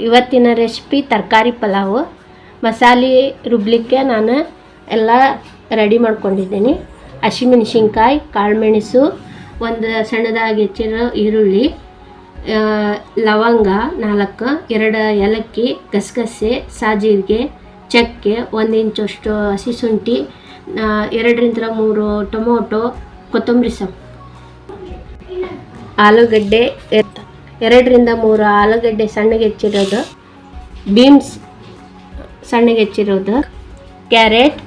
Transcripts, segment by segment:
ಇವತ್ತಿನ ರೆಸಿಪಿ ತರಕಾರಿ ಪಲಾವು. ಮಸಾಲೆ ರುಬ್ಲಿಕ್ಕೆ ನಾನು ಎಲ್ಲ ರೆಡಿ ಮಾಡ್ಕೊಂಡಿದ್ದೀನಿ. ಹಸಿಮೆಣಸಿನ್ಕಾಯಿ, ಕಾಳುಮೆಣಸು, ಒಂದು ಸಣ್ಣದಾಗಿ ಹೆಚ್ಚಿರೋ ಈರುಳ್ಳಿ, ಲವಂಗ 4, 2 ಏಲಕ್ಕಿ, ಗಸಗಸೆ, ಸಾಜೀರಿಗೆ, ಚಕ್ಕೆ, 1 ಇಂಚಷ್ಟು ಹಸಿ ಶುಂಠಿ, 2ರಿಂದ 3 ಟೊಮೊಟೊ, ಕೊತ್ತಂಬರಿ ಸೊಪ್ಪು, ಆಲೂಗಡ್ಡೆ 2ರಿಂದ 3 ಆಲೂಗಡ್ಡೆ ಸಣ್ಣಗೆ ಹೆಚ್ಚಿರೋದು, ಬೀನ್ಸ್ ಸಣ್ಣಗೆ ಹೆಚ್ಚಿರೋದು, ಕ್ಯಾರೆಟ್,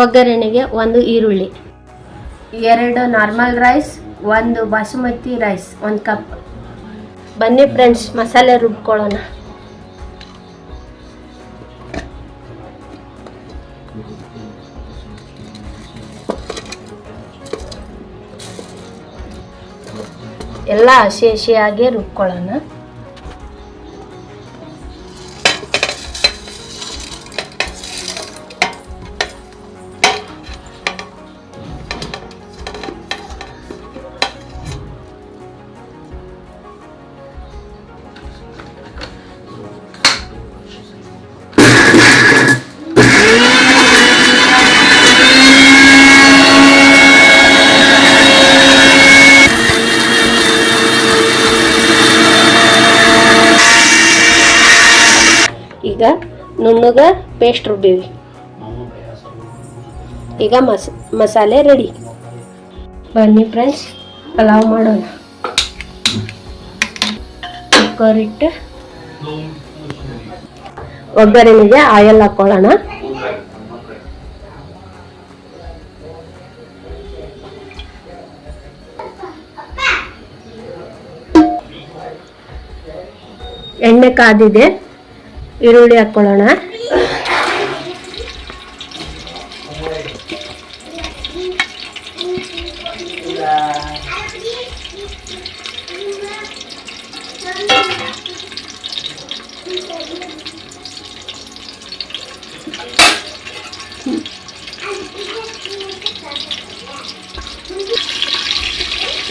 ಒಗ್ಗರಣೆಗೆ 1 ಈರುಳ್ಳಿ, 2 normal rice, 1 basmati rice, 1 cup. ಬನ್ನಿ ಫ್ರೆಂಡ್ಸ್, ಮಸಾಲೆ ರುಬ್ಕೊಳ್ಳೋಣ. ಎಲ್ಲ ಹಸಿಯಾಗಿ ರುಬ್ಕೊಳ್ಳೋಣ. ಈಗ ನುಣ್ಣಗೆ ಪೇಸ್ಟ್ ರುಬ್ಬಿವಿ. ಈಗ ಮಸಾಲೆ ರೆಡಿ. ಬನ್ನಿ ಫ್ರೆಂಡ್ಸ್, ಪಲಾವ್ ಮಾಡೋಣ. ಕುಕ್ಕರ್ ಇಟ್ಟು ಒಗ್ಗರಣೆಗೆ ಆಯಿಲ್ ಹಾಕೊಳ್ಳೋಣ. ಎಣ್ಣೆ ಕಾದಿದೆ, ಈರುಳ್ಳಿ ಹಾಕೊಳ್ಳೋಣ.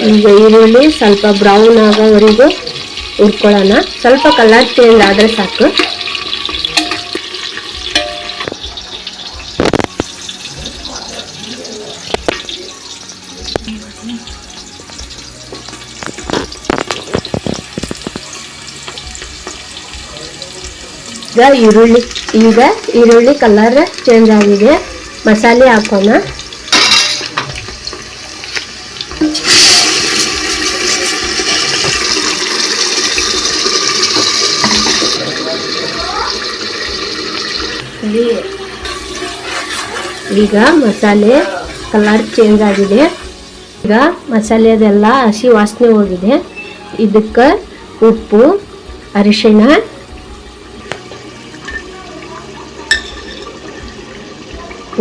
ಈಗ ಈರುಳ್ಳಿ ಸ್ವಲ್ಪ ಬ್ರೌನ್ ಆಗೋವರೆಗೂ ಹುರ್ಕೊಳ್ಳೋಣ. ಸ್ವಲ್ಪ ಕಲರ್ ಚೇಂಜ್ ಆದರೆ ಸಾಕು. ಈಗ ಈರುಳ್ಳಿ ಕಲರ್ ಚೇಂಜ್ ಆಗಿದೆ. ಮಸಾಲೆ ಹಾಕೋಣ. ಈಗ ಮಸಾಲೆ ಕಲರ್ ಚೇಂಜ್ ಆಗಿದೆ. ಈಗ ಮಸಾಲೆದೆಲ್ಲ ಹಸಿ ವಾಸನೆ ಹೋಗಿದೆ. ಇದಕ್ಕೆ ಉಪ್ಪು, ಅರಿಶಿಣ,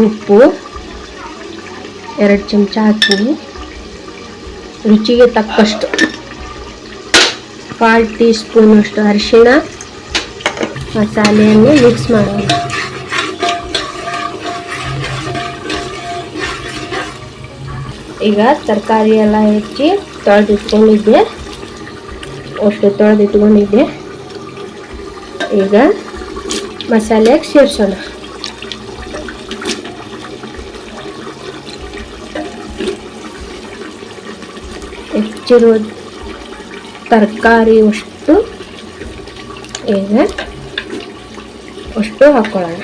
ಉಪ್ಪು 2 ಚಮಚ ಹಾಕ್ತೀನಿ. ರುಚಿಗೆ ತಕ್ಕಷ್ಟು 1/4 ಟೀ ಸ್ಪೂನಷ್ಟು ಅರಿಶಿಣ. ಮಸಾಲೆಯನ್ನು ಮಿಕ್ಸ್ ಮಾಡೋಣ. ಈಗ ತರಕಾರಿ ಎಲ್ಲ ಹೆಚ್ಚಿ ತೊಳೆದಿಟ್ಕೊಂಡಿದ್ದೆ. ಈಗ ಮಸಾಲೆಗೆ ಸೇರಿಸೋಣ. ಹೆಚ್ಚಿರೋ ತರಕಾರಿ ಅಷ್ಟು ಹಾಕೊಳ್ಳೋಣ.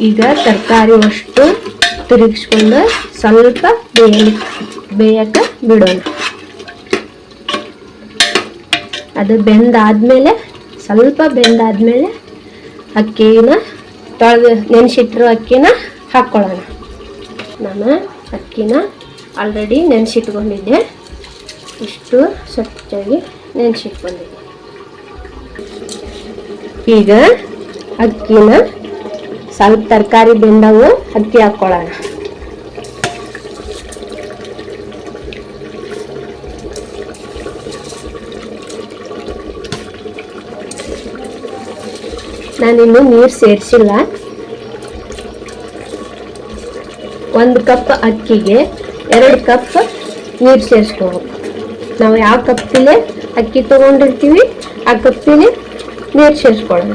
ಈಗ ತರಕಾರಿ ಅಷ್ಟು ತಿರುಗಿಸ್ಕೊಂಡು ಸ್ವಲ್ಪ ಬೇಯಕ್ಕೆ ಬಿಡೋಣ. ಅದು ಸ್ವಲ್ಪ ಬೆಂದಾದ್ಮೇಲೆ ಅಕ್ಕಿನ ನೆನೆಸಿಟ್ಟಿರೋ ಅಕ್ಕಿನ ಹಾಕ್ಕೊಳ್ಳೋಣ. ನಾನು ಅಕ್ಕಿನ ಆಲ್ರೆಡಿ ನೆನೆಸಿಟ್ಕೊಂಡಿದ್ದೆ. ಇಷ್ಟು ಸ್ವಚ್ಛಾಗಿ ನೆನೆಸಿಟ್ಕೊಂಡಿದ್ದೆ. ಈಗ ಅಕ್ಕಿನ ಸ್ವಲ್ಪ ತರಕಾರಿ ಬೆಂದವು ಅಕ್ಕಿ ಹಾಕ್ಕೊಳ್ಳೋಣ. ನಾನಿನ್ನು ನೀರು ಸೇರಿಸಿಲ್ಲ. 1 ಕಪ್ ಅಕ್ಕಿಗೆ 2 ಕಪ್ ನೀರು ಸೇರಿಸ್ಕೊಬೇಕು. ನಾವು ಯಾವ ಕಪ್ಪಿಲೆ ಅಕ್ಕಿ ತೊಗೊಂಡಿರ್ತೀವಿ ಆ ಕಪ್ಪಿಲೆ ನೀರು ಸೇರಿಸ್ಕೊಳ್ಳೋಣ.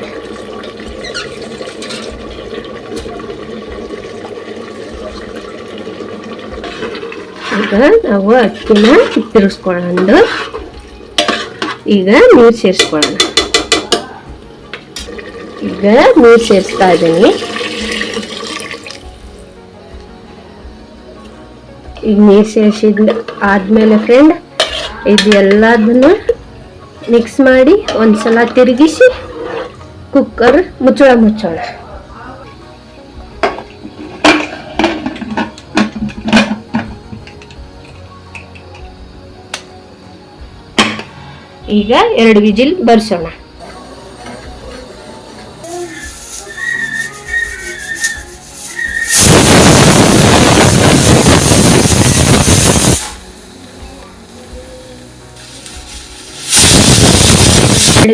ಈಗ ನಾವು ಅಕ್ಕಿನ ತಿರುಗಿಸ್ಕೊಳ್ಳೋಣ. ಈಗ ನೀರು ಸೇರಿಸ್ಕೊಳ್ಳೋಣ. ಈಗ ನೀರು ಸೇರಿಸ್ತಾ ಇದ್ದೀನಿ. ಈಗ ನೀರು ಸೇರಿಸಿದ ಆದಮೇಲೆ ಫ್ರೆಂಡ್ ಇದು ಎಲ್ಲದನ್ನು ಮಿಕ್ಸ್ ಮಾಡಿ ಒಂದ್ಸಲ ತಿರುಗಿಸಿ ಕುಕ್ಕರ್ ಮುಚ್ಚೋಣ. ಈಗ 2 ವಿಜಿಲ್ ಬರ್ಸೋಣ.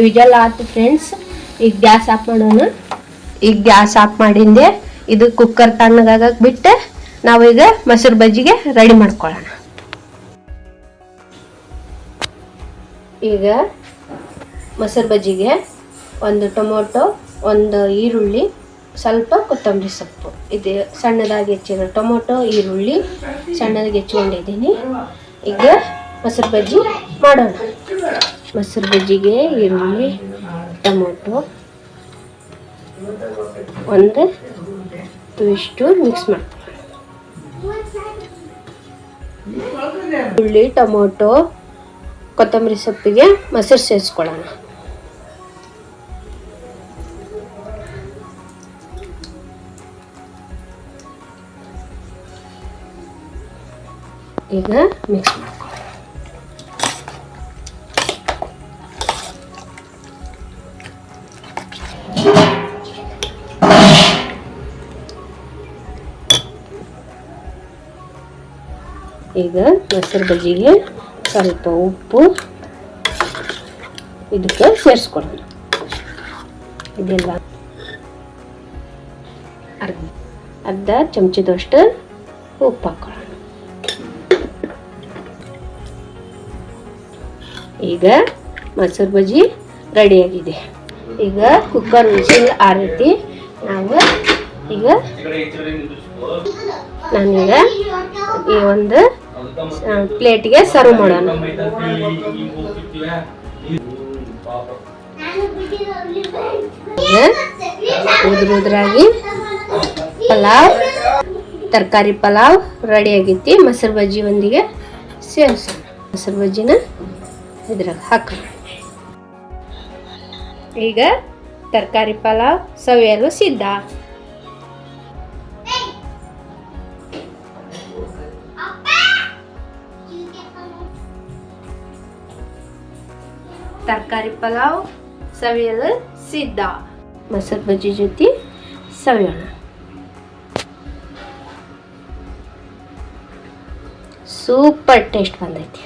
ವಿಜಲ್ ಆಯ್ತು ಫ್ರೆಂಡ್ಸ್. ಈಗ ಗ್ಯಾಸ್ ಆಫ್ ಮಾಡೋಣ. ಈಗ ಗ್ಯಾಸ್ ಆಫ್ ಮಾಡಿಂದೆ ಇದು ಕುಕ್ಕರ್ ತಣ್ಣಗಾಗಕ್ಕೆ ಬಿಟ್ಟು ನಾವೀಗ ಮೊಸರು ಬಜ್ಜಿಗೆ ರೆಡಿ ಮಾಡ್ಕೊಳ್ಳೋಣ. ಈಗ ಮೊಸರು ಬಜ್ಜಿಗೆ 1 ಟೊಮೊಟೊ, 1 ಈರುಳ್ಳಿ, ಸ್ವಲ್ಪ ಕೊತ್ತಂಬರಿ ಸೊಪ್ಪು, ಇದು ಸಣ್ಣದಾಗಿ ಹೆಚ್ಚಿರೋ ಟೊಮೊಟೊ, ಈರುಳ್ಳಿ ಸಣ್ಣದಾಗಿ ಹೆಚ್ಚಿಕೊಂಡಿದ್ದೀನಿ. ಈಗ ಮೊಸರು ಬಜ್ಜಿ ಮಾಡೋಣ. ಮೊಸರು ಬಜ್ಜಿಗೆ ಈರುಳ್ಳಿ, ಟೊಮೊಟೊ ಇಷ್ಟು ಮಿಕ್ಸ್ ಮಾಡ್ಕೊಳ್ಳೋಣ. ಈರುಳ್ಳಿ, ಟೊಮೊಟೊ, ಕೊತ್ತಂಬರಿ ಸೊಪ್ಪಿಗೆ ಮೊಸರು ಸೇರಿಸ್ಕೊಳ್ಳೋಣ. ಈಗ ಮಿಕ್ಸ್ ಮಾಡ್ಕೊಳ್ಳೋಣ. ಈಗ ಮೊಸರು ಬಜ್ಜಿಗೆ ಸ್ವಲ್ಪ ಉಪ್ಪು ಇದಕ್ಕೆ ಸೇರಿಸ್ಕೊಳ್ಳೋಣ. ಇದೆಲ್ಲ ಅರ್ಧ ಚಮಚದಷ್ಟು ಉಪ್ಪು ಹಾಕೊಳ್ಳೋಣ. ಈಗ ಮೊಸರು ಬಜ್ಜಿ ರೆಡಿಯಾಗಿದೆ. ಈಗ ಕುಕ್ಕರ್ ವಿಸಿಲ್ ಆರೈತಿ. ನಾನೀಗ ಈ ಒಂದು ಪ್ಲೇಟ್ಗೆ ಸರ್ವ್ ಮಾಡೋಣ. ಉದ್ರಾಗಿ ಪಲಾವ್, ತರಕಾರಿ ಪಲಾವ್ ರೆಡಿ ಆಗೈತಿ. ಮೊಸರು ಬಜ್ಜಿ ಒಂದಿಗೆ ಸೇರಿಸೋಣ. ಮೊಸರು ಬಜ್ಜಿನ ಇದ್ರಾಗ ಹಾಕೋಣ. ಈಗ ತರಕಾರಿ ಪಲಾವ್ ಸವಿಯಲು ಸಿದ್ಧ. ತರಕಾರಿ ಪಲಾವ್ ಸವಿಯಲು ಸಿದ್ಧ. ಮೊಸರು ಬಜ್ಜಿ ಜೊತೆ ಸವಿಯೋಣ. ಸೂಪರ್ ಟೇಸ್ಟ್ ಬಂದೈತಿ.